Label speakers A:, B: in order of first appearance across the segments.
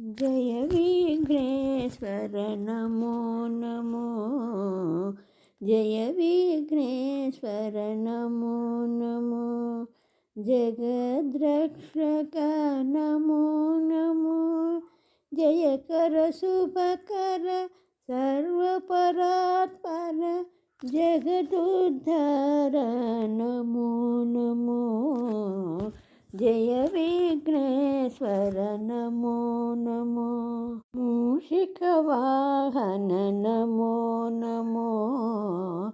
A: Jai Vighneshwar Namo Namo. Jai Vighneshwar Namo Namo. जगद्रक्षक Namo Namo. Jayakar Shubhkar सर्वपरात्पर जगदुद्धार Namo Namo. Jai Vighneshwar Namo Namo. मूषिकवाहन Namo Namo.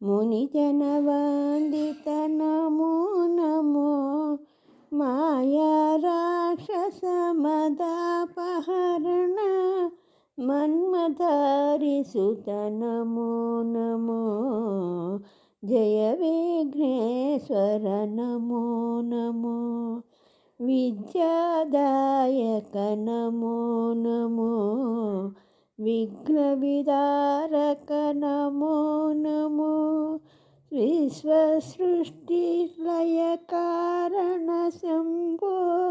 A: मुनिजनवन्दित Namo Namo. Maya राक्षसमदापहरण मन्मथारिसुत Namo Namo. Jai Vighneshwar Namo Namo. विद्यादायक Namo Namo. विघ्नविदारक Namo Namo. विश्वसृष्टिलयकारण Shambho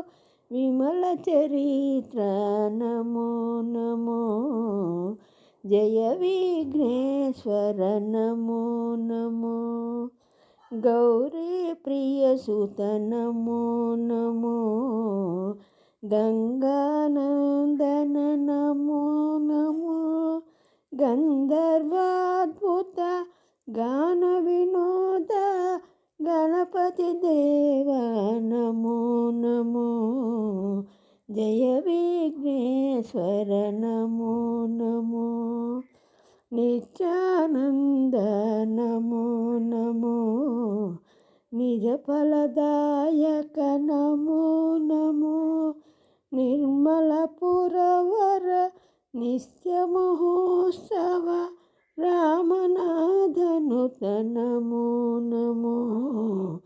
A: विमलचरित्र Namo Namo. Jai Vighneshwar Namo Namo. गौरीप्रियसुत Namo Namo. गंगानंदन Namo Namo. गंधर्वाद्भुत गानविनोद Ganapatideva Namo Namo. Jai Vighneshwar Namo Namo. Nityanand Namo Namo. निजफलदायक Namo Namo. निर्मलपुरवर नित्यमहोत्सव रामनाथनुत Namo Namo.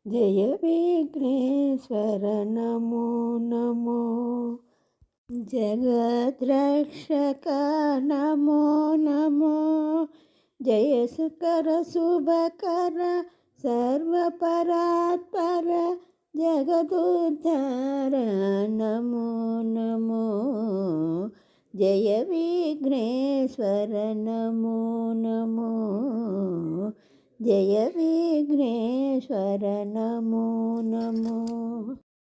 A: Jai Vighneshwar Namo Namo. जगद्रक्षक Namo Namo. Jayakar Shubhkar सर्वपरात्पर जगदुद्धार Namo Namo. Jai Vighneshwar Namo Namo. Jai Vighneshwar Namo Namo.